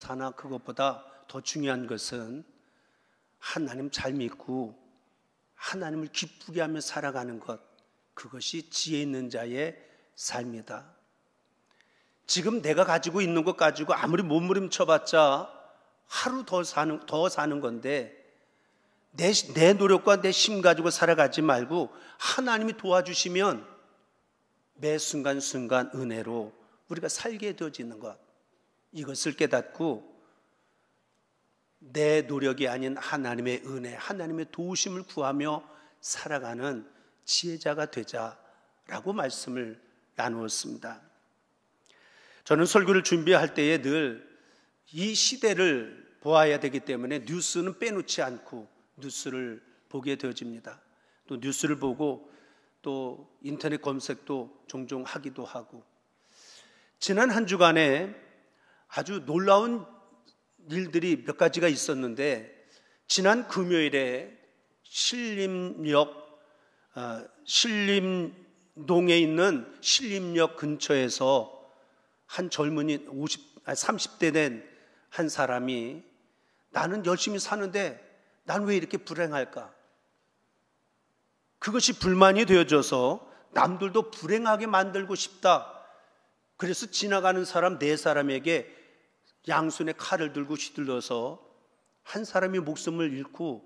사나 그것보다 더 중요한 것은 하나님 잘 믿고 하나님을 기쁘게 하며 살아가는 것, 그것이 지혜 있는 자의 삶이다. 지금 내가 가지고 있는 것 가지고 아무리 몸부림쳐봤자 하루 더 사는 건데 내 노력과 내 힘 가지고 살아가지 말고 하나님이 도와주시면 매 순간순간 은혜로 우리가 살게 되어지는 것, 이것을 깨닫고 내 노력이 아닌 하나님의 은혜, 하나님의 도우심을 구하며 살아가는 지혜자가 되자라고 말씀을 나누었습니다. 저는 설교를 준비할 때에 늘 이 시대를 보아야 되기 때문에 뉴스는 빼놓지 않고 뉴스를 보게 되어집니다. 또 뉴스를 보고 또 인터넷 검색도 종종 하기도 하고, 지난 한 주간에 아주 놀라운 일들이 몇 가지가 있었는데, 지난 금요일에 신림동에 있는 신림역 근처에서 한 젊은이 30대 된 한 사람이, 나는 열심히 사는데 난 왜 이렇게 불행할까? 그것이 불만이 되어져서 남들도 불행하게 만들고 싶다. 그래서 지나가는 사람 4사람에게 양손에 칼을 들고 휘둘러서 한 사람이 목숨을 잃고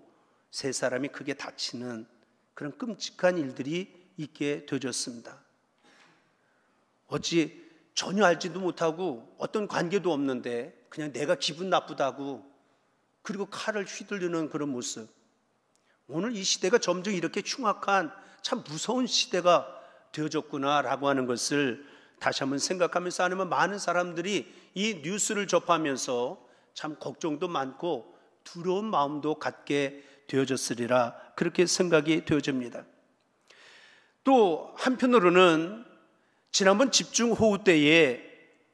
3사람이 크게 다치는 그런 끔찍한 일들이 있게 되어졌습니다. 어찌 전혀 알지도 못하고 어떤 관계도 없는데 그냥 내가 기분 나쁘다고, 그리고 칼을 휘둘리는 그런 모습. 오늘 이 시대가 점점 이렇게 흉악한 참 무서운 시대가 되어졌구나라고 하는 것을 다시 한번 생각하면서, 아니면 많은 사람들이 이 뉴스를 접하면서 참 걱정도 많고 두려운 마음도 갖게 되어졌으리라, 그렇게 생각이 되어집니다. 또 한편으로는 지난번 집중호우 때에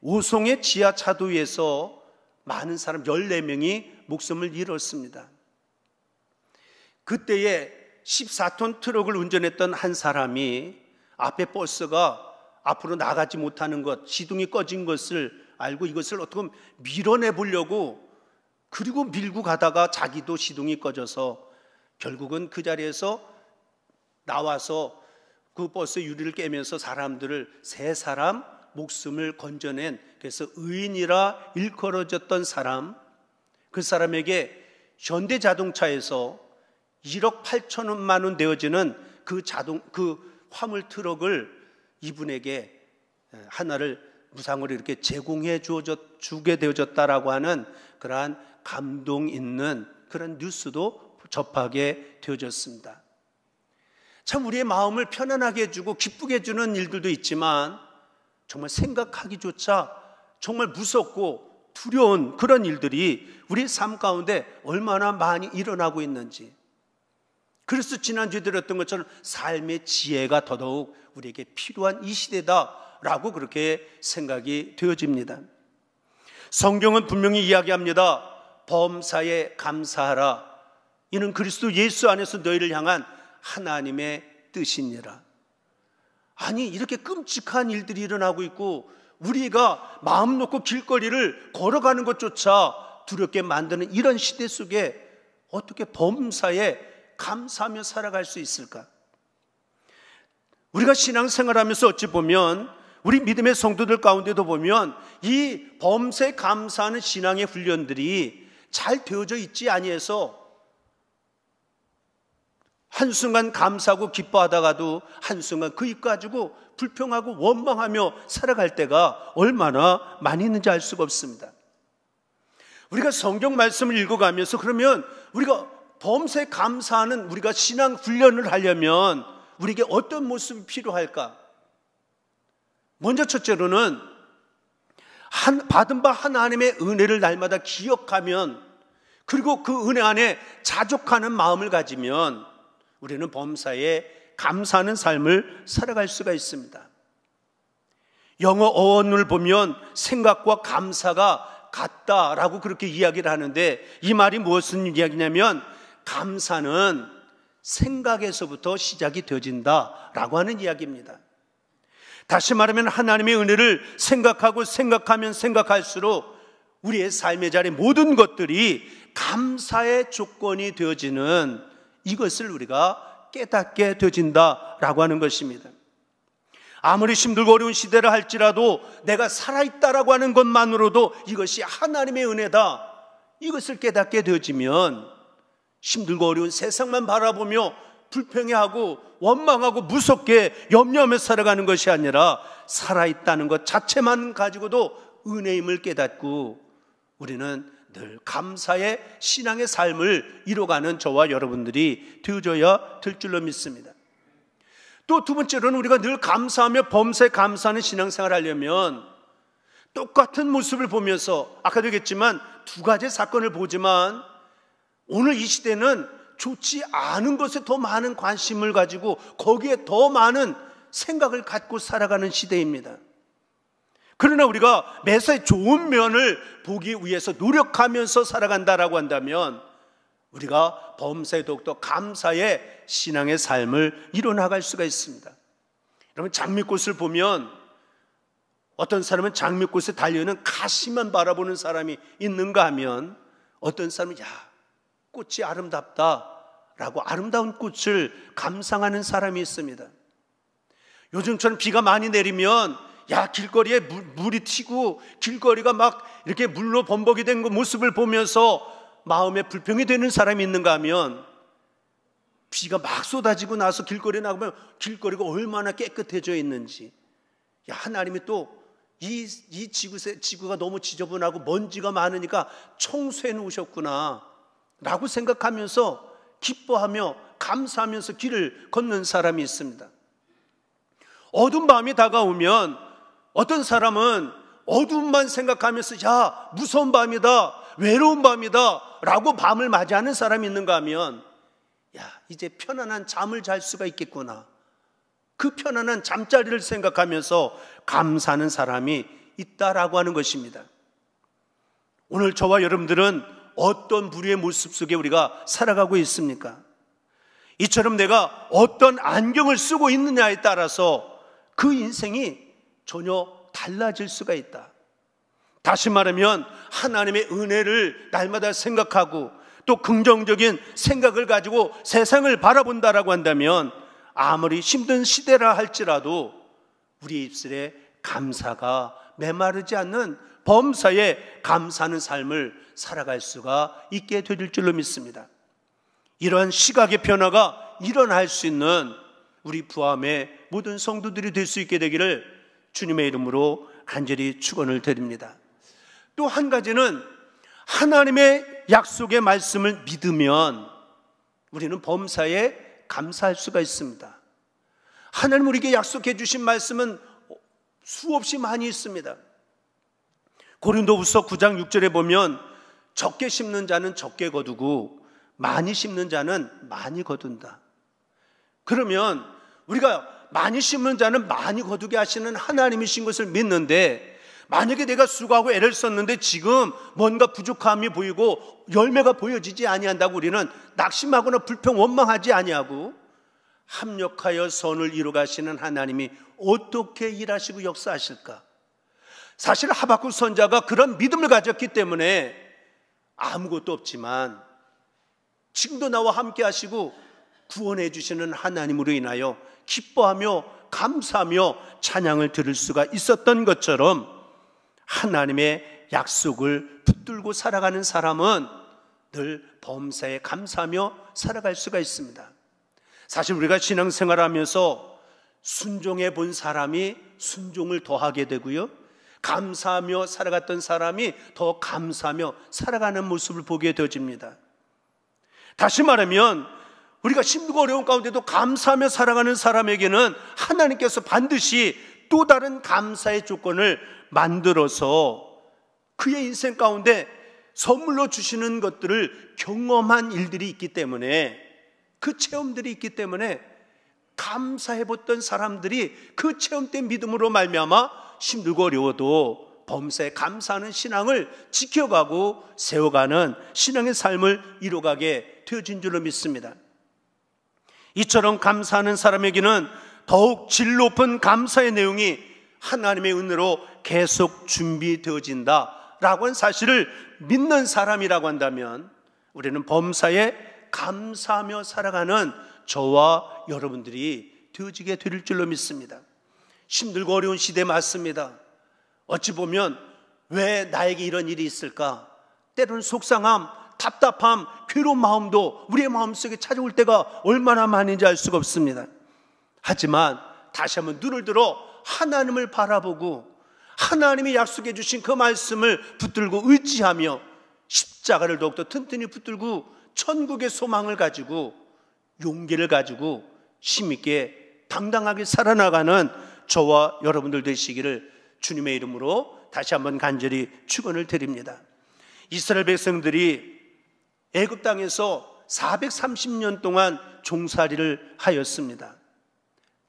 오송의 지하 차도에서 많은 사람 14명이 목숨을 잃었습니다. 그때에 14톤 트럭을 운전했던 한 사람이 앞에 버스가 앞으로 나가지 못하는 것, 시동이 꺼진 것을 알고 이것을 어떻게 밀어내 보려고, 그리고 밀고 가다가 자기도 시동이 꺼져서 결국은 그 자리에서 나와서 그 버스 유리를 깨면서 사람들을 3사람 목숨을 건져낸, 그래서 의인이라 일컬어졌던 사람, 그 사람에게 현대자동차에서 1억 8천만 원 되어지는 그 화물 트럭을 이분에게 하나를 무상으로 이렇게 제공해 주게 되어졌다라고 하는 그러한 감동 있는 그런 뉴스도 접하게 되어졌습니다. 참 우리의 마음을 편안하게 해주고 기쁘게 해주는 일들도 있지만, 정말 생각하기조차 정말 무섭고 두려운 그런 일들이 우리 삶 가운데 얼마나 많이 일어나고 있는지. 그래서 지난주에 들었던 것처럼 삶의 지혜가 더더욱 우리에게 필요한 이 시대다라고 그렇게 생각이 되어집니다. 성경은 분명히 이야기합니다. 범사에 감사하라. 이는 그리스도 예수 안에서 너희를 향한 하나님의 뜻이니라. 아니, 이렇게 끔찍한 일들이 일어나고 있고 우리가 마음 놓고 길거리를 걸어가는 것조차 두렵게 만드는 이런 시대 속에 어떻게 범사에 감사하며 살아갈 수 있을까? 우리가 신앙생활하면서 어찌 보면 우리 믿음의 성도들 가운데도 보면 이 범사에 감사하는 신앙의 훈련들이 잘 되어져 있지 아니해서 한순간 감사하고 기뻐하다가도 한순간 그 입 가지고 불평하고 원망하며 살아갈 때가 얼마나 많이 있는지 알 수가 없습니다. 우리가 성경 말씀을 읽어가면서 그러면 우리가 범사에 감사하는 우리가 신앙 훈련을 하려면 우리에게 어떤 모습이 필요할까? 먼저 첫째로는 받은 바 하나님의 은혜를 날마다 기억하면, 그리고 그 은혜 안에 자족하는 마음을 가지면 우리는 범사에 감사하는 삶을 살아갈 수가 있습니다. 영어 어원을 보면 생각과 감사가 같다라고 그렇게 이야기를 하는데, 이 말이 무엇을 이야기냐면 감사는 생각에서부터 시작이 되어진다라고 하는 이야기입니다. 다시 말하면 하나님의 은혜를 생각하고 생각하면 생각할수록 우리의 삶의 자리 모든 것들이 감사의 조건이 되어지는 이것을 우리가 깨닫게 되어진다라고 하는 것입니다. 아무리 힘들고 어려운 시대라 할지라도 내가 살아있다라고 하는 것만으로도 이것이 하나님의 은혜다, 이것을 깨닫게 되어지면 힘들고 어려운 세상만 바라보며 불평해하고 원망하고 무섭게 염려하며 살아가는 것이 아니라 살아있다는 것 자체만 가지고도 은혜임을 깨닫고 우리는 늘 감사의 신앙의 삶을 이뤄가는 저와 여러분들이 되어져야 될 줄로 믿습니다. 또 두 번째로는 우리가 늘 감사하며 범사에 감사하는 신앙생활을 하려면 똑같은 모습을 보면서 아까도 얘기했지만 두 가지 사건을 보지만 오늘 이 시대는 좋지 않은 것에 더 많은 관심을 가지고 거기에 더 많은 생각을 갖고 살아가는 시대입니다. 그러나 우리가 매사에 좋은 면을 보기 위해서 노력하면서 살아간다라고 한다면 우리가 범사에 더욱더 감사의 신앙의 삶을 이뤄나갈 수가 있습니다. 여러분, 장미꽃을 보면 어떤 사람은 장미꽃에 달려있는 가시만 바라보는 사람이 있는가 하면 어떤 사람은 야, 꽃이 아름답다라고 아름다운 꽃을 감상하는 사람이 있습니다. 요즘처럼 비가 많이 내리면 야, 길거리에 물이 튀고 길거리가 막 이렇게 물로 범벅이 된 그 모습을 보면서 마음에 불평이 되는 사람이 있는가 하면 비가 막 쏟아지고 나서 길거리에 나가면 길거리가 얼마나 깨끗해져 있는지, 야, 하나님이 또 이 지구가 너무 지저분하고 먼지가 많으니까 청소해 놓으셨구나 라고 생각하면서 기뻐하며 감사하면서 길을 걷는 사람이 있습니다. 어두운 밤이 다가오면 어떤 사람은 어두움만 생각하면서 야, 무서운 밤이다, 외로운 밤이다 라고 밤을 맞이하는 사람이 있는가 하면 야, 이제 편안한 잠을 잘 수가 있겠구나, 그 편안한 잠자리를 생각하면서 감사하는 사람이 있다라고 하는 것입니다. 오늘 저와 여러분들은 어떤 부류의 모습 속에 우리가 살아가고 있습니까? 이처럼 내가 어떤 안경을 쓰고 있느냐에 따라서 그 인생이 전혀 달라질 수가 있다. 다시 말하면 하나님의 은혜를 날마다 생각하고 또 긍정적인 생각을 가지고 세상을 바라본다라고 한다면 아무리 힘든 시대라 할지라도 우리 입술에 감사가 메마르지 않는 범사에 감사하는 삶을 살아갈 수가 있게 될 줄로 믿습니다. 이러한 시각의 변화가 일어날 수 있는 우리 부암의 모든 성도들이 될 수 있게 되기를 주님의 이름으로 간절히 축원을 드립니다. 또 한 가지는 하나님의 약속의 말씀을 믿으면 우리는 범사에 감사할 수가 있습니다. 하나님 우리에게 약속해 주신 말씀은 수없이 많이 있습니다. 고린도후서 9장 6절에 보면 적게 심는 자는 적게 거두고 많이 심는 자는 많이 거둔다. 그러면 우리가 많이 심는 자는 많이 거두게 하시는 하나님이신 것을 믿는데, 만약에 내가 수고하고 애를 썼는데 지금 뭔가 부족함이 보이고 열매가 보여지지 아니한다고 우리는 낙심하거나 불평 원망하지 아니하고 합력하여 선을 이루 가시는 하나님이 어떻게 일하시고 역사하실까? 사실 하박국 선지자가 그런 믿음을 가졌기 때문에 아무것도 없지만 지금도 나와 함께 하시고 구원해 주시는 하나님으로 인하여 기뻐하며 감사하며 찬양을 들을 수가 있었던 것처럼 하나님의 약속을 붙들고 살아가는 사람은 늘 범사에 감사하며 살아갈 수가 있습니다. 사실 우리가 신앙생활하면서 순종해 본 사람이 순종을 더하게 되고요, 감사하며 살아갔던 사람이 더 감사하며 살아가는 모습을 보게 되어집니다. 다시 말하면 우리가 힘들고 어려운 가운데도 감사하며 살아가는 사람에게는 하나님께서 반드시 또 다른 감사의 조건을 만들어서 그의 인생 가운데 선물로 주시는 것들을 경험한 일들이 있기 때문에, 그 체험들이 있기 때문에 감사해봤던 사람들이 그 체험된 믿음으로 말미암아 힘들고 어려워도 범사에 감사하는 신앙을 지켜가고 세워가는 신앙의 삶을 이뤄가게 되어진 줄로 믿습니다. 이처럼 감사하는 사람에게는 더욱 질 높은 감사의 내용이 하나님의 은혜로 계속 준비되어진다 라고 하는 사실을 믿는 사람이라고 한다면 우리는 범사에 감사하며 살아가는 저와 여러분들이 되어지게 될 줄로 믿습니다. 힘들고 어려운 시대 맞습니다. 어찌 보면 왜 나에게 이런 일이 있을까? 때로는 속상함, 답답함, 괴로운 마음도 우리의 마음속에 찾아올 때가 얼마나 많은지 알 수가 없습니다. 하지만 다시 한번 눈을 들어 하나님을 바라보고 하나님이 약속해 주신 그 말씀을 붙들고 의지하며 십자가를 더욱더 튼튼히 붙들고 천국의 소망을 가지고 용기를 가지고 힘있게 당당하게 살아나가는 저와 여러분들 되시기를 주님의 이름으로 다시 한번 간절히 축원을 드립니다. 이스라엘 백성들이 애굽 땅에서 430년 동안 종살이를 하였습니다.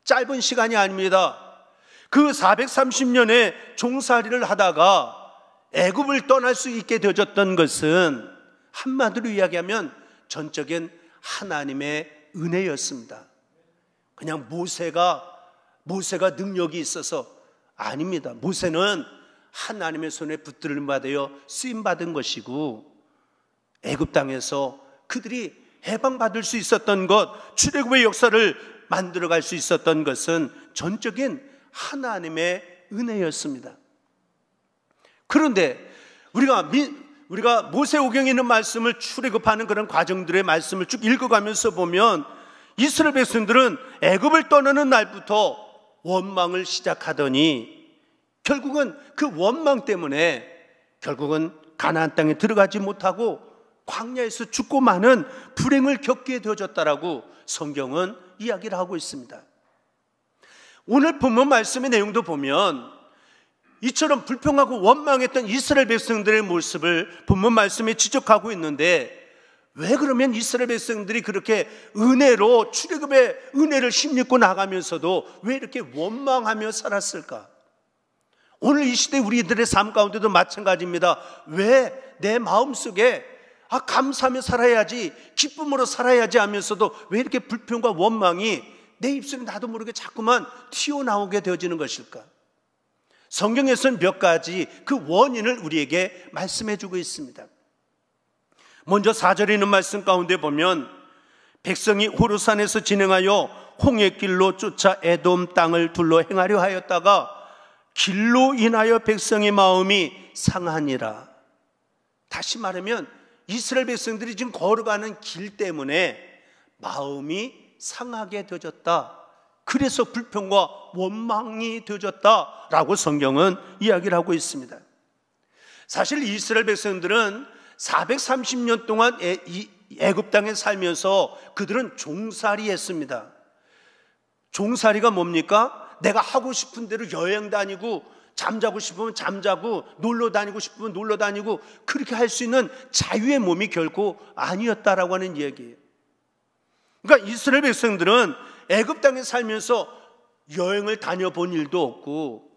짧은 시간이 아닙니다. 그 430년의 종살이를 하다가 애굽을 떠날 수 있게 되어졌던 것은 한마디로 이야기하면 전적인 하나님의 은혜였습니다. 그냥 모세가 능력이 있어서 아닙니다. 모세는 하나님의 손에 붙들림받아 쓰임받은 것이고 애굽 땅에서 그들이 해방받을 수 있었던 것, 출애굽의 역사를 만들어갈 수 있었던 것은 전적인 하나님의 은혜였습니다. 그런데 우리가 모세오경에 있는 말씀을 출애굽하는 그런 과정들의 말씀을 쭉 읽어가면서 보면 이스라엘 백성들은 애굽을 떠나는 날부터 원망을 시작하더니 결국은 그 원망 때문에 결국은 가나안 땅에 들어가지 못하고 광야에서 죽고 많은 불행을 겪게 되어졌다라고 성경은 이야기를 하고 있습니다. 오늘 본문 말씀의 내용도 보면 이처럼 불평하고 원망했던 이스라엘 백성들의 모습을 본문 말씀에 지적하고 있는데 왜 그러면 이스라엘 백성들이 그렇게 은혜로 출애굽의 은혜를 힘입고 나가면서도 왜 이렇게 원망하며 살았을까? 오늘 이 시대 우리들의 삶 가운데도 마찬가지입니다. 왜 내 마음속에 감사하며 살아야지, 기쁨으로 살아야지 하면서도 왜 이렇게 불평과 원망이 내 입술에 나도 모르게 자꾸만 튀어나오게 되어지는 것일까? 성경에서는 몇 가지 그 원인을 우리에게 말씀해 주고 있습니다. 먼저 4절에 있는 말씀 가운데 보면 백성이 호르산에서 진행하여 홍해길로 쫓아 에돔 땅을 둘러 행하려 하였다가 길로 인하여 백성의 마음이 상하니라. 다시 말하면 이스라엘 백성들이 지금 걸어가는 길 때문에 마음이 상하게 되어졌다. 그래서 불평과 원망이 되어졌다라고 성경은 이야기를 하고 있습니다. 사실 이스라엘 백성들은 430년 동안 애굽 땅에 살면서 그들은 종살이 했습니다. 종살이가 뭡니까? 내가 하고 싶은 대로 여행 다니고 잠자고 싶으면 잠자고 놀러 다니고 싶으면 놀러 다니고 그렇게 할 수 있는 자유의 몸이 결코 아니었다라고 하는 얘기예요. 그러니까 이스라엘 백성들은 애굽 땅에 살면서 여행을 다녀본 일도 없고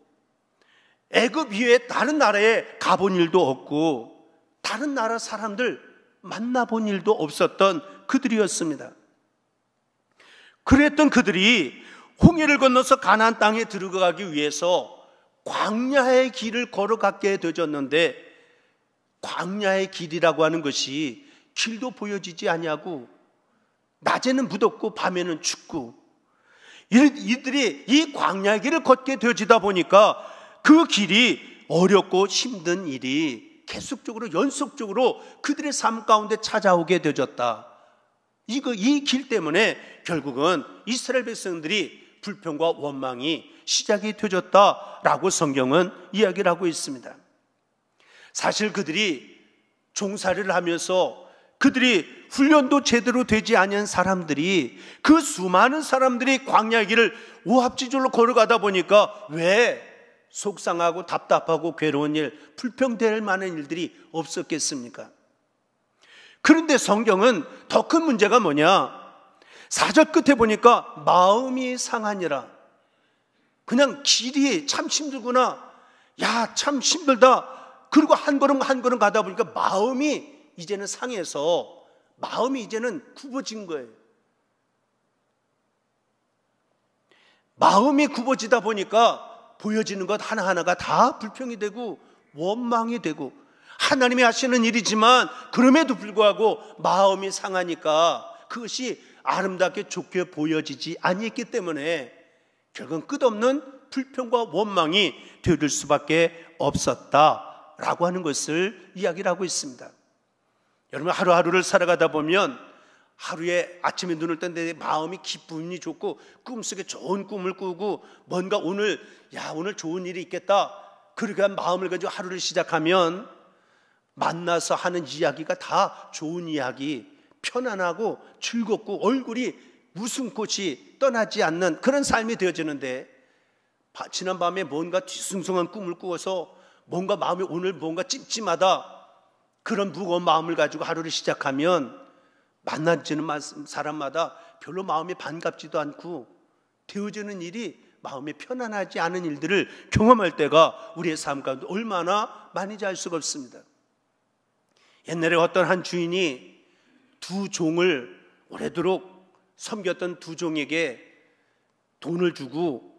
애굽 이외에 다른 나라에 가본 일도 없고 다른 나라 사람들 만나본 일도 없었던 그들이었습니다. 그랬던 그들이 홍해를 건너서 가나안 땅에 들어가기 위해서 광야의 길을 걸어가게 되어졌는데 광야의 길이라고 하는 것이 길도 보여지지 아니하고 낮에는 무덥고 밤에는 춥고 이들이 이 광야의 길을 걷게 되어지다 보니까 그 길이 어렵고 힘든 일이 계속적으로 연속적으로 그들의 삶 가운데 찾아오게 되어졌다. 이 길 때문에 결국은 이스라엘 백성들이 불평과 원망이 시작이 되어졌다라고 성경은 이야기를 하고 있습니다. 사실 그들이 종살이를 하면서 그들이 훈련도 제대로 되지 않은 사람들이 그 수많은 사람들이 광야의 길을 오합지졸로 걸어가다 보니까 왜 속상하고 답답하고 괴로운 일, 불평될 만한 일들이 없었겠습니까? 그런데 성경은 더 큰 문제가 뭐냐? 4절 끝에 보니까 마음이 상하니라. 그냥 길이 참 힘들구나. 야, 참 힘들다. 그리고 한 걸음 한 걸음 가다 보니까 마음이 이제는 상해서 마음이 이제는 굽어진 거예요. 마음이 굽어지다 보니까 보여지는 것 하나하나가 다 불평이 되고 원망이 되고 하나님이 하시는 일이지만 그럼에도 불구하고 마음이 상하니까 그것이 아름답게 좋게 보여지지 아니했기 때문에 결국은 끝없는 불평과 원망이 되어질 수밖에 없었다라고 하는 것을 이야기를 하고 있습니다. 여러분, 하루하루를 살아가다 보면 하루에 아침에 눈을 떴는데 마음이 기분이 좋고 꿈속에 좋은 꿈을 꾸고 뭔가 오늘 좋은 일이 있겠다, 그렇게 한 마음을 가지고 하루를 시작하면 만나서 하는 이야기가 다 좋은 이야기, 편안하고 즐겁고 얼굴이 웃음꽃이 떠나지 않는 그런 삶이 되어지는데, 지난밤에 뭔가 뒤숭숭한 꿈을 꾸어서 뭔가 마음이 오늘 뭔가 찜찜하다, 그런 무거운 마음을 가지고 하루를 시작하면 만나지는 사람마다 별로 마음이 반갑지도 않고 되어지는 일이 마음이 편안하지 않은 일들을 경험할 때가 우리의 삶 가운데 얼마나 많은지 알 수가 없습니다. 옛날에 어떤 한 주인이 두 종을 오래도록 섬겼던 두 종에게 돈을 주고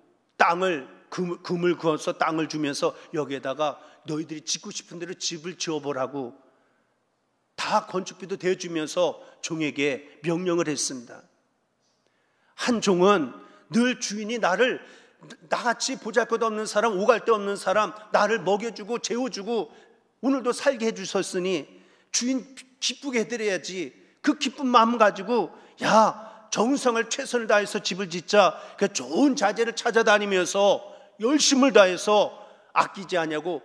금을 그어서 땅을 주면서 여기에다가 너희들이 짓고 싶은 대로 집을 지어보라고 다 건축비도 대주면서 종에게 명령을 했습니다. 한 종은 늘 주인이 나같이 보잘것없는 사람, 오갈 데 없는 사람, 나를 먹여주고 재워주고 오늘도 살게 해주셨으니 주인 기쁘게 해드려야지, 그 기쁜 마음 가지고 정성을 최선을 다해서 집을 짓자, 그 좋은 자재를 찾아다니면서 열심을 다해서 아끼지 않냐고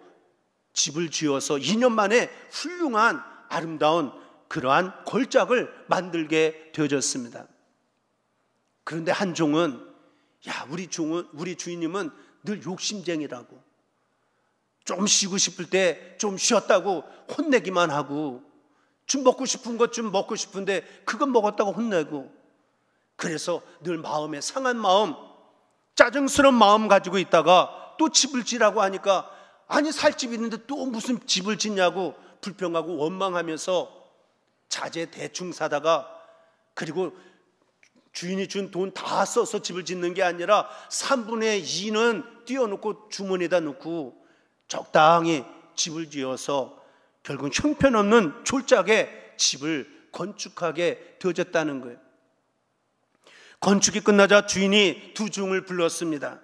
집을 지어서 2년 만에 훌륭한 아름다운 그러한 걸작을 만들게 되어졌습니다. 그런데 한 종은 우리 주인님은 늘 욕심쟁이라고, 좀 쉬고 싶을 때 좀 쉬었다고 혼내기만 하고, 좀 먹고 싶은 것 좀 먹고 싶은데 그건 먹었다고 혼내고, 그래서 늘 마음에 상한 마음, 짜증스러운 마음 가지고 있다가 또 집을 지라고 하니까 아니 살 집이 있는데 또 무슨 집을 짓냐고 불평하고 원망하면서 자재 대충 사다가, 그리고 주인이 준 돈 다 써서 집을 짓는 게 아니라 3분의 2는 띄워놓고 주머니에다 놓고 적당히 집을 지어서 결국 형편없는 졸작의 집을 건축하게 되어졌다는 거예요. 건축이 끝나자 주인이 두 종을 불렀습니다.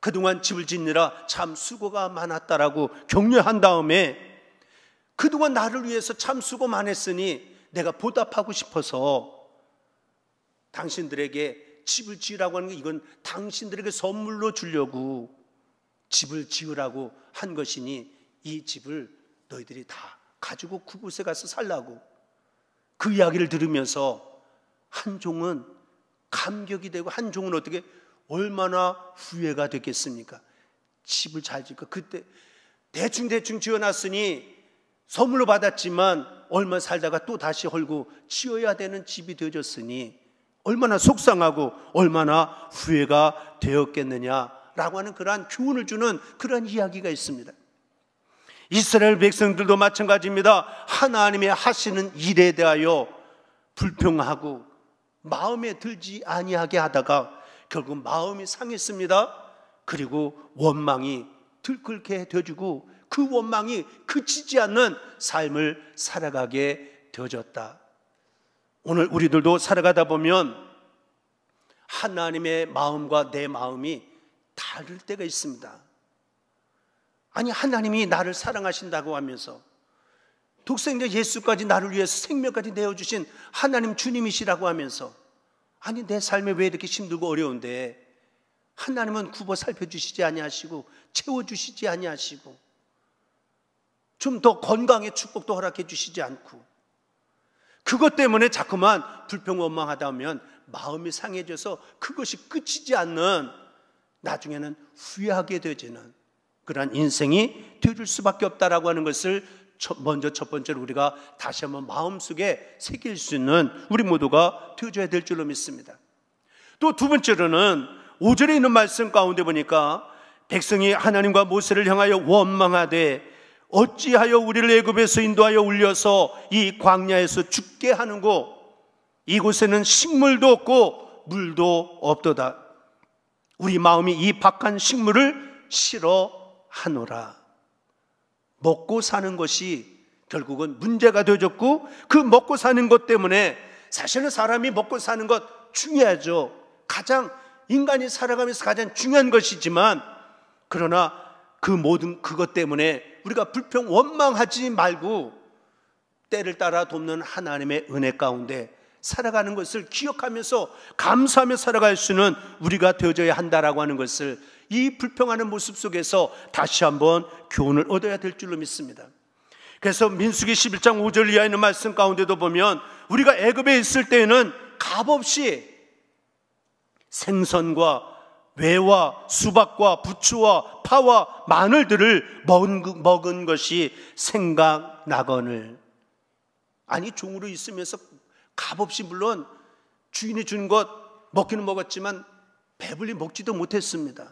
그동안 집을 짓느라 참 수고가 많았다라고 격려한 다음에, 그동안 나를 위해서 참 수고 많았으니 내가 보답하고 싶어서 당신들에게 집을 지으라고 하는 게, 이건 당신들에게 선물로 주려고 집을 지으라고 한 것이니 이 집을 너희들이 다 가지고 그곳에 가서 살라고. 그 이야기를 들으면서 한 종은 감격이 되고, 한 종은 어떻게 얼마나 후회가 됐겠습니까? 집을 잘 짓고 그때 대충 지어놨으니 선물로 받았지만 얼마 살다가 또 다시 헐고 지어야 되는 집이 되어졌으니 얼마나 속상하고 얼마나 후회가 되었겠느냐라고 하는 그러한 교훈을 주는 그러한 이야기가 있습니다. 이스라엘 백성들도 마찬가지입니다. 하나님의 하시는 일에 대하여 불평하고 마음에 들지 아니하게 하다가 결국 마음이 상했습니다. 그리고 원망이 들끓게 되어지고 그 원망이 그치지 않는 삶을 살아가게 되어졌다. 오늘 우리들도 살아가다 보면 하나님의 마음과 내 마음이 다를 때가 있습니다. 아니, 하나님이 나를 사랑하신다고 하면서 독생자 예수까지 나를 위해서 생명까지 내어주신 하나님 주님이시라고 하면서, 아니 내 삶이 왜 이렇게 힘들고 어려운데 하나님은 굽어 살펴주시지 아니하시고 채워주시지 아니하시고 좀 더 건강의 축복도 허락해 주시지 않고, 그것 때문에 자꾸만 불평 원망하다 보면 마음이 상해져서 그것이 끝이지 않는, 나중에는 후회하게 되지는 그러한 인생이 되어줄 수밖에 없다라고 하는 것을 첫 번째로 우리가 다시 한번 마음속에 새길 수 있는 우리 모두가 되어줘야 될 줄로 믿습니다. 또 두 번째로는 5절에 있는 말씀 가운데 보니까 백성이 하나님과 모세를 향하여 원망하되 어찌하여 우리를 애굽에서 인도하여 울려서 이 광야에서 죽게 하는고, 이곳에는 식물도 없고 물도 없도다. 우리 마음이 이 박한 식물을 싫어하노라. 먹고 사는 것이 결국은 문제가 되어졌고, 그 먹고 사는 것 때문에 사실은 사람이 먹고 사는 것 중요하죠. 가장 인간이 살아가면서 가장 중요한 것이지만, 그러나 그 모든 그것 때문에 우리가 불평 원망하지 말고 때를 따라 돕는 하나님의 은혜 가운데 살아가는 것을 기억하면서 감사하며 살아갈 수는 우리가 되어져야 한다라고 하는 것을 이 불평하는 모습 속에서 다시 한번 교훈을 얻어야 될 줄로 믿습니다. 그래서 민수기 11장 5절 이하에 있는 말씀 가운데도 보면 우리가 애굽에 있을 때에는 값없이 생선과 외와 수박과 부추와 파와 마늘들을 먹은 것이 생각나거늘. 아니, 종으로 있으면서 값없이, 물론 주인이 준 것 먹기는 먹었지만 배불리 먹지도 못했습니다.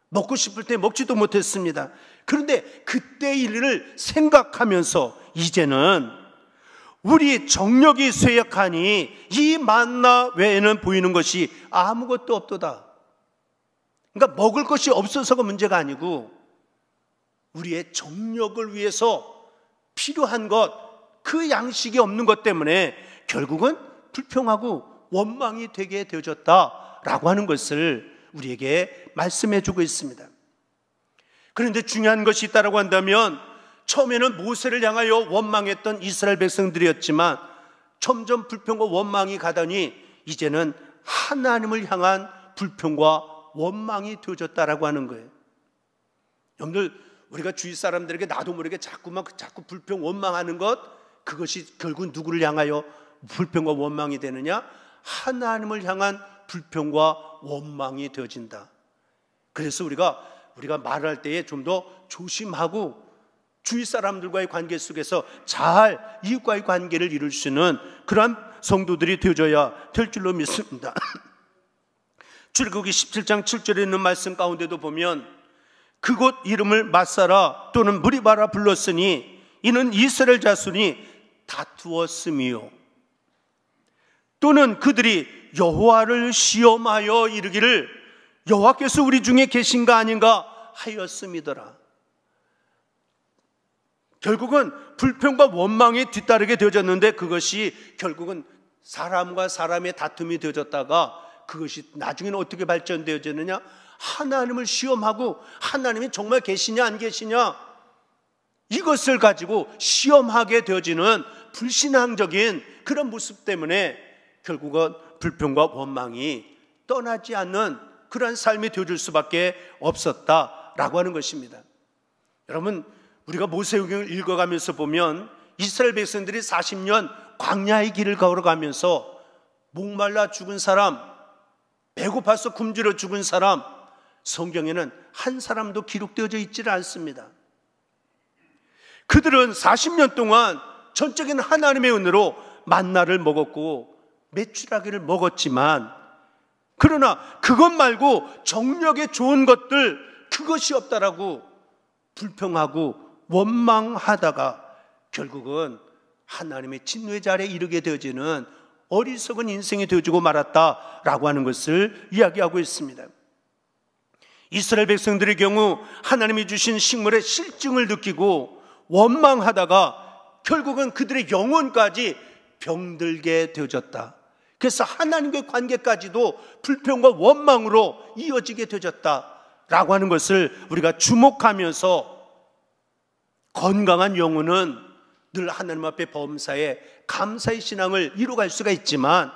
먹고 싶을 때 먹지도 못했습니다. 그런데 그때 일을 생각하면서 이제는 우리 정력이 쇠약하니 이 만나 외에는 보이는 것이 아무것도 없도다. 그러니까 먹을 것이 없어서가 문제가 아니고 우리의 정력을 위해서 필요한 것, 그 양식이 없는 것 때문에 결국은 불평하고 원망이 되게 되어졌다라고 하는 것을 우리에게 말씀해 주고 있습니다. 그런데 중요한 것이 있다고 한다면, 처음에는 모세를 향하여 원망했던 이스라엘 백성들이었지만 점점 불평과 원망이 가더니 이제는 하나님을 향한 불평과 원망이 되어졌다라고 하는 거예요. 여러분들, 우리가 주위 사람들에게 나도 모르게 자꾸 불평 원망하는 것, 그것이 결국 누구를 향하여 불평과 원망이 되느냐? 하나님을 향한 불평과 원망이 되어진다. 그래서 우리가 말할 때에 좀 더 조심하고 주위 사람들과의 관계 속에서 잘 이웃과의 관계를 이룰 수 있는 그러한 성도들이 되어져야 될 줄로 믿습니다. 출애굽기 17장 7절에 있는 말씀 가운데도 보면 그곳 이름을 마사라 또는 무리바라 불렀으니 이는 이스라엘 자손이 다투었음이요, 또는 그들이 여호와를 시험하여 이르기를 여호와께서 우리 중에 계신가 아닌가 하였음이더라. 결국은 불평과 원망이 뒤따르게 되어졌는데 그것이 결국은 사람과 사람의 다툼이 되어졌다가 그것이 나중에는 어떻게 발전되어졌느냐? 하나님을 시험하고 하나님이 정말 계시냐 안 계시냐, 이것을 가지고 시험하게 되어지는 불신앙적인 그런 모습 때문에 결국은 불평과 원망이 떠나지 않는 그러한 삶이 되어질 수밖에 없었다라고 하는 것입니다. 여러분, 우리가 모세오경을 읽어가면서 보면 이스라엘 백성들이 40년 광야의 길을 걸어가면서 목말라 죽은 사람, 배고파서 굶주려 죽은 사람, 성경에는 한 사람도 기록되어져 있지를 않습니다. 그들은 40년 동안 전적인 하나님의 은혜로 만나를 먹었고 메추라기를 먹었지만, 그러나 그것 말고 정력에 좋은 것들, 그것이 없다라고 불평하고 원망하다가 결국은 하나님의 진노의 자리에 이르게 되어지는 어리석은 인생이 되어지고 말았다라고 하는 것을 이야기하고 있습니다. 이스라엘 백성들의 경우 하나님이 주신 식물의 실증을 느끼고 원망하다가 결국은 그들의 영혼까지 병들게 되어졌다. 그래서 하나님과의 관계까지도 불평과 원망으로 이어지게 되어졌다라고 하는 것을 우리가 주목하면서, 건강한 영혼은 늘 하나님 앞에 범사에 감사의 신앙을 이루어갈 수가 있지만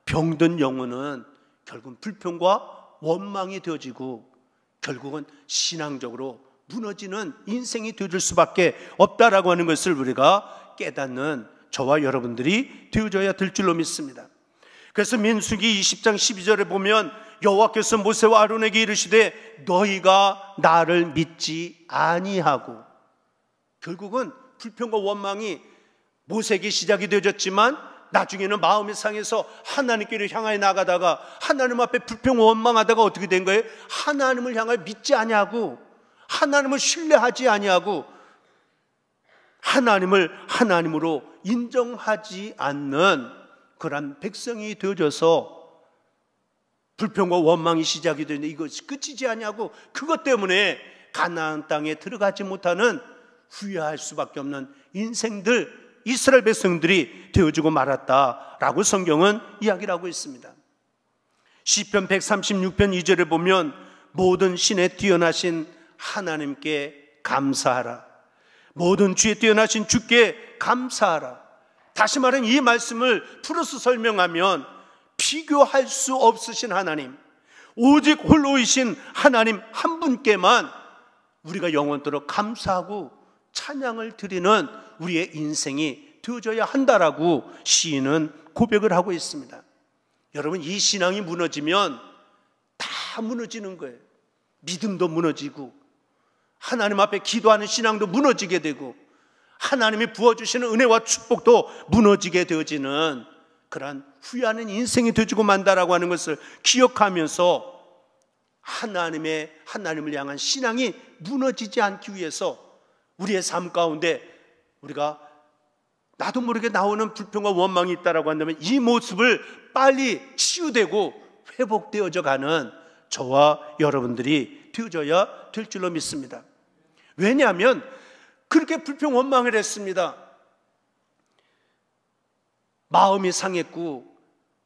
병든 영혼은 결국은 불평과 원망이 되어지고 결국은 신앙적으로 무너지는 인생이 되어질 수밖에 없다라고 하는 것을 우리가 깨닫는 저와 여러분들이 되어져야 될 줄로 믿습니다. 그래서 민수기 20장 12절에 보면 여호와께서 모세와 아론에게 이르시되 너희가 나를 믿지 아니하고, 결국은 불평과 원망이 모세에게 시작이 되어졌지만 나중에는 마음이 상해서 하나님께로 향하여 나가다가 하나님 앞에 불평 원망하다가 어떻게 된 거예요? 하나님을 향하여 믿지 아니하고 하나님을 신뢰하지 아니하고 하나님을 하나님으로 인정하지 않는 그런 백성이 되어져서 불평과 원망이 시작이 되는데 이것이 끝이지 아니하고 그것 때문에 가나안 땅에 들어가지 못하는 후회할 수밖에 없는 인생들, 이스라엘 백성들이 되어주고 말았다라고 성경은 이야기를 하고 있습니다. 시편 136편 2절에 보면 모든 신에 뛰어나신 하나님께 감사하라. 모든 주에 뛰어나신 주께 감사하라. 다시 말하면 이 말씀을 풀어서 설명하면 비교할 수 없으신 하나님, 오직 홀로이신 하나님 한 분께만 우리가 영원토록 감사하고 찬양을 드리는 우리의 인생이 되어져야 한다라고 시인은 고백을 하고 있습니다. 여러분, 이 신앙이 무너지면 다 무너지는 거예요. 믿음도 무너지고 하나님 앞에 기도하는 신앙도 무너지게 되고 하나님이 부어주시는 은혜와 축복도 무너지게 되어지는 그러한 후회하는 인생이 되어지고 만다라고 하는 것을 기억하면서 하나님을 향한 신앙이 무너지지 않기 위해서 우리의 삶 가운데 우리가 나도 모르게 나오는 불평과 원망이 있다라고 한다면 이 모습을 빨리 치유되고 회복되어져 가는 저와 여러분들이 되어져야 될 줄로 믿습니다. 왜냐하면 그렇게 불평 원망을 했습니다. 마음이 상했고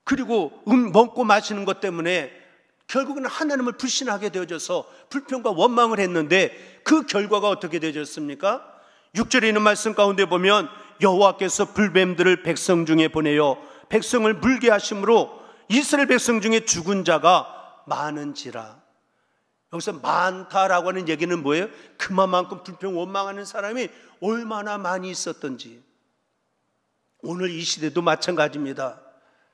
그리고 먹고 마시는 것 때문에 결국은 하나님을 불신하게 되어져서 불평과 원망을 했는데 그 결과가 어떻게 되어졌습니까? 6절에 있는 말씀 가운데 보면 여호와께서 불뱀들을 백성 중에 보내어 백성을 물게 하심으로 이스라엘 백성 중에 죽은 자가 많은지라. 여기서 많다라고 하는 얘기는 뭐예요? 그만큼 불평 원망하는 사람이 얼마나 많이 있었던지. 오늘 이 시대도 마찬가지입니다.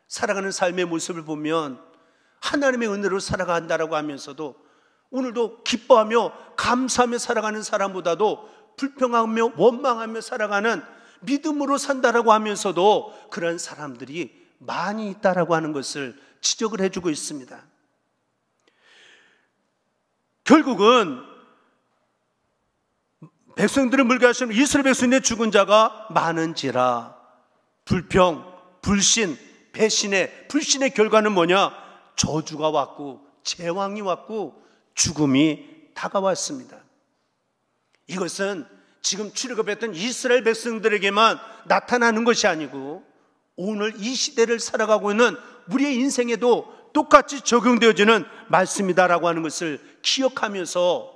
살아가는 삶의 모습을 보면 하나님의 은혜로 살아간다라고 하면서도 오늘도 기뻐하며 감사하며 살아가는 사람보다도 불평하며 원망하며 살아가는 믿음으로 산다라고 하면서도 그런 사람들이 많이 있다라고 하는 것을 지적을 해주고 있습니다. 결국은 백성들을 물게 하시는 이스라엘 백성의 죽은 자가 많은지라. 불평, 불신, 배신의 불신의 결과는 뭐냐? 저주가 왔고 재앙이 왔고 죽음이 다가왔습니다. 이것은 지금 출애굽했던 이스라엘 백성들에게만 나타나는 것이 아니고 오늘 이 시대를 살아가고 있는 우리의 인생에도 똑같이 적용되어지는 말씀이다라고 하는 것을 기억하면서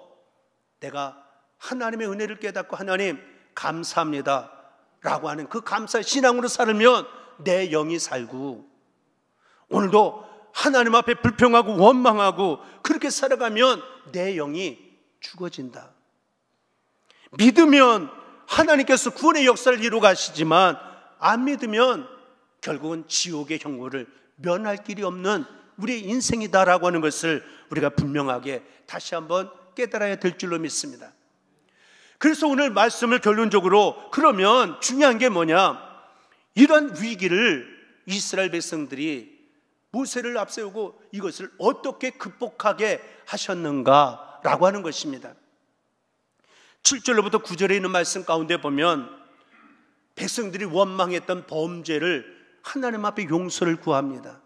내가 하나님의 은혜를 깨닫고 하나님 감사합니다 라고 하는 그 감사의 신앙으로 살면 내 영이 살고 오늘도 하나님 앞에 불평하고 원망하고 그렇게 살아가면 내 영이 죽어진다. 믿으면 하나님께서 구원의 역사를 이루어 가시지만 안 믿으면 결국은 지옥의 형벌을 면할 길이 없는 우리의 인생이다라고 하는 것을 우리가 분명하게 다시 한번 깨달아야 될 줄로 믿습니다. 그래서 오늘 말씀을 결론적으로 그러면 중요한 게 뭐냐? 이런 위기를 이스라엘 백성들이 모세를 앞세우고 이것을 어떻게 극복하게 하셨는가라고 하는 것입니다. 7절로부터 9절에 있는 말씀 가운데 보면 백성들이 원망했던 범죄를 하나님 앞에 용서를 구합니다.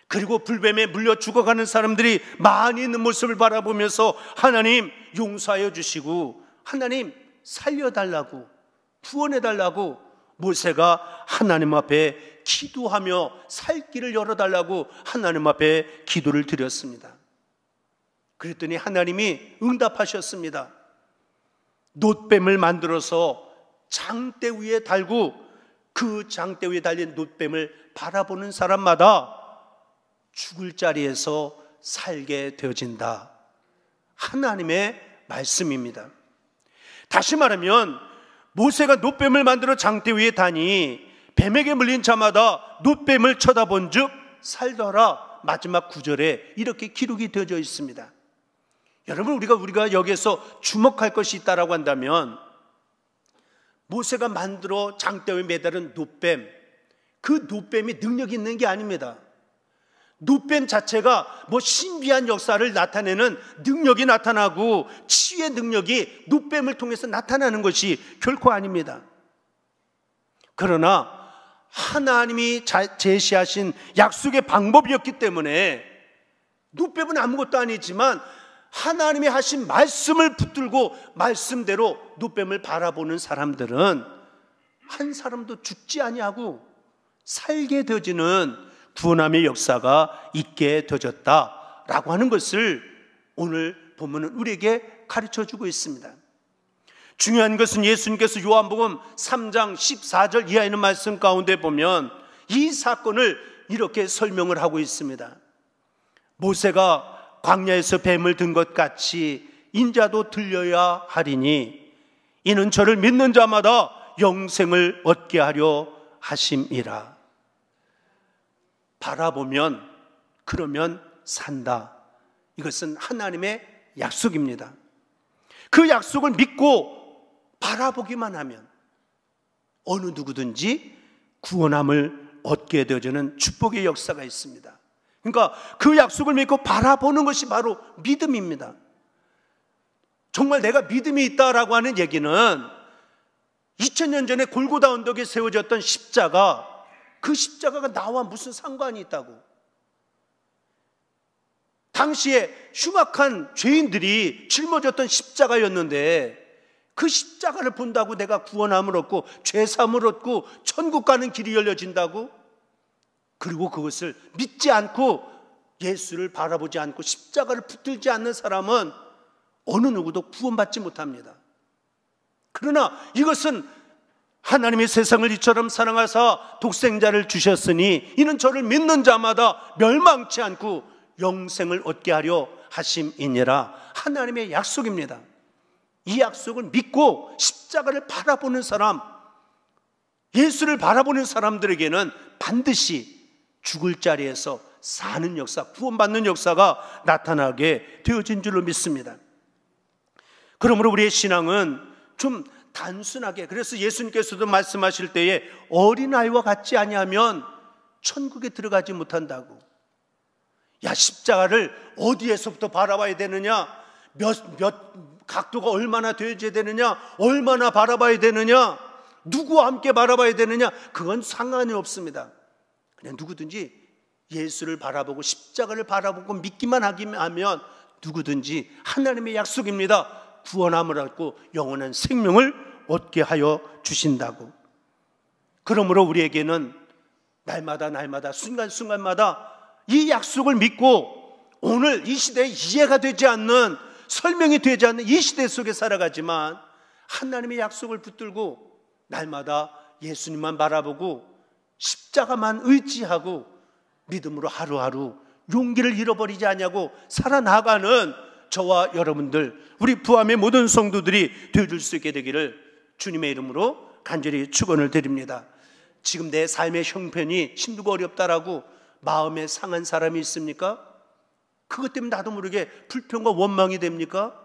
그리고 불뱀에 물려 죽어가는 사람들이 많이 있는 모습을 바라보면서 하나님 용서하여 주시고 하나님 살려달라고 구원해달라고 모세가 하나님 앞에 기도하며 살 길을 열어달라고 하나님 앞에 기도를 드렸습니다. 그랬더니 하나님이 응답하셨습니다. 놋뱀을 만들어서 장대 위에 달고 그 장대 위에 달린 놋뱀을 바라보는 사람마다 죽을 자리에서 살게 되어진다. 하나님의 말씀입니다. 다시 말하면 모세가 놋뱀을 만들어 장대 위에 다니 뱀에게 물린 자마다 놋뱀을 쳐다본 즉 살더라. 마지막 구절에 이렇게 기록이 되어져 있습니다. 여러분 우리가 여기에서 주목할 것이 있다라고 한다면 모세가 만들어 장대 위에 매달은 놋뱀, 그 놋뱀이 능력이 있는 게 아닙니다. 놋뱀 자체가 뭐 신비한 역사를 나타내는 능력이 나타나고 치유의 능력이 놋뱀을 통해서 나타나는 것이 결코 아닙니다. 그러나 하나님이 제시하신 약속의 방법이었기 때문에 놋뱀은 아무것도 아니지만 하나님이 하신 말씀을 붙들고 말씀대로 노뱀을 바라보는 사람들은 한 사람도 죽지 아니하고 살게 되어지는 구원함의 역사가 있게 되어졌다라고 하는 것을 오늘 본문은 우리에게 가르쳐주고 있습니다. 중요한 것은 예수님께서 요한복음 3장 14절 이하에 있는 말씀 가운데 보면 이 사건을 이렇게 설명을 하고 있습니다. 모세가 광야에서 뱀을 든 것 같이 인자도 들려야 하리니 이는 저를 믿는 자마다 영생을 얻게 하려 하심이라. 바라보면 그러면 산다. 이것은 하나님의 약속입니다. 그 약속을 믿고 바라보기만 하면 어느 누구든지 구원함을 얻게 되어지는 축복의 역사가 있습니다. 그러니까 그 약속을 믿고 바라보는 것이 바로 믿음입니다. 정말 내가 믿음이 있다라고 하는 얘기는 2000년 전에 골고다 언덕에 세워졌던 십자가, 그 십자가가 나와 무슨 상관이 있다고. 당시에 흉악한 죄인들이 짊어졌던 십자가였는데 그 십자가를 본다고 내가 구원함을 얻고 죄사함을 얻고 천국 가는 길이 열려진다고? 그리고 그것을 믿지 않고 예수를 바라보지 않고 십자가를 붙들지 않는 사람은 어느 누구도 구원받지 못합니다. 그러나 이것은 하나님의 세상을 이처럼 사랑하사 독생자를 주셨으니 이는 저를 믿는 자마다 멸망치 않고 영생을 얻게 하려 하심이니라. 하나님의 약속입니다. 이 약속을 믿고 십자가를 바라보는 사람, 예수를 바라보는 사람들에게는 반드시 죽을 자리에서 사는 역사, 구원받는 역사가 나타나게 되어진 줄로 믿습니다. 그러므로 우리의 신앙은 좀 단순하게, 그래서 예수님께서도 말씀하실 때에 어린아이와 같지 아니하면 천국에 들어가지 못한다고. 야, 십자가를 어디에서부터 바라봐야 되느냐, 몇 각도가 얼마나 되어야 되느냐, 얼마나 바라봐야 되느냐, 누구와 함께 바라봐야 되느냐, 그건 상관이 없습니다. 그냥 누구든지 예수를 바라보고 십자가를 바라보고 믿기만 하면 누구든지 하나님의 약속입니다. 구원함을 얻고 영원한 생명을 얻게 하여 주신다고. 그러므로 우리에게는 날마다 순간순간마다 이 약속을 믿고 오늘 이 시대에 이해가 되지 않는, 설명이 되지 않는 이 시대 속에 살아가지만 하나님의 약속을 붙들고 날마다 예수님만 바라보고 십자가만 의지하고 믿음으로 하루하루 용기를 잃어버리지 않냐고 살아나가는 저와 여러분들, 우리 부암의 모든 성도들이 되어줄 수 있게 되기를 주님의 이름으로 간절히 축원을 드립니다. 지금 내 삶의 형편이 힘들고 어렵다라고 마음에 상한 사람이 있습니까? 그것 때문에 나도 모르게 불평과 원망이 됩니까?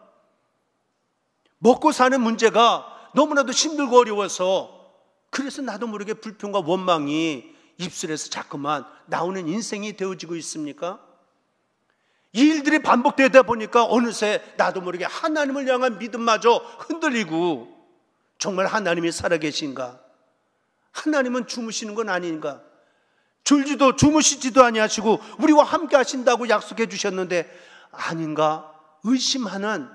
먹고 사는 문제가 너무나도 힘들고 어려워서 그래서 나도 모르게 불평과 원망이 입술에서 자꾸만 나오는 인생이 되어지고 있습니까? 이 일들이 반복되다 보니까 어느새 나도 모르게 하나님을 향한 믿음마저 흔들리고, 정말 하나님이 살아계신가? 하나님은 주무시는 건 아닌가? 졸지도 주무시지도 아니하시고 우리와 함께 하신다고 약속해 주셨는데 아닌가? 의심하는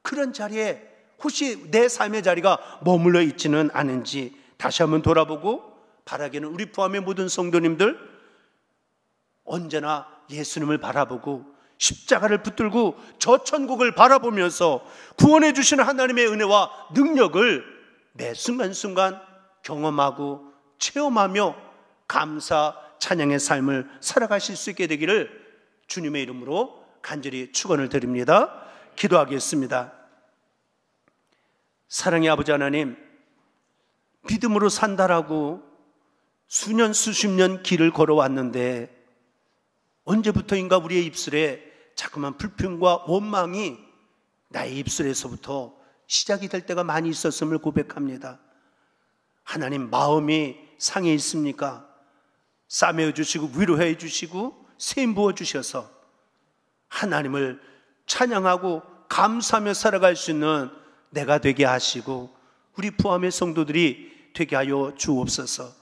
그런 자리에 혹시 내 삶의 자리가 머물러 있지는 않은지 다시 한번 돌아보고 바라기는 우리 부암의 모든 성도님들 언제나 예수님을 바라보고 십자가를 붙들고 저 천국을 바라보면서 구원해 주시는 하나님의 은혜와 능력을 매 순간순간 경험하고 체험하며 감사 찬양의 삶을 살아가실 수 있게 되기를 주님의 이름으로 간절히 축원을 드립니다. 기도하겠습니다. 사랑의 아버지 하나님, 믿음으로 산다라고 수년 수십 년 길을 걸어왔는데 언제부터인가 우리의 입술에 자꾸만 불평과 원망이 나의 입술에서부터 시작이 될 때가 많이 있었음을 고백합니다. 하나님, 마음이 상해 있습니까? 싸매어 주시고 위로해 주시고 세임 부어 주셔서 하나님을 찬양하고 감사하며 살아갈 수 있는 내가 되게 하시고 우리 부암의 성도들이 되게 하여 주옵소서.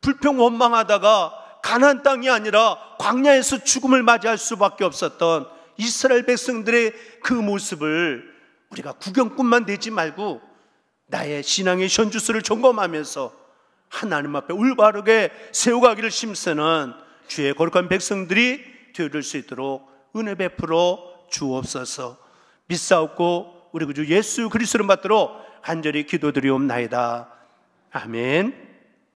불평 원망하다가 가나안 땅이 아니라 광야에서 죽음을 맞이할 수밖에 없었던 이스라엘 백성들의 그 모습을 우리가 구경꾼만 되지 말고 나의 신앙의 현주소를 점검하면서 하나님 앞에 올바르게 세워가기를 힘쓰는 주의 거룩한 백성들이 되어줄 수 있도록 은혜 베풀어 주옵소서. 믿사옵고 우리 구주 예수 그리스도를 받들어 간절히 기도드리옵나이다. 아멘.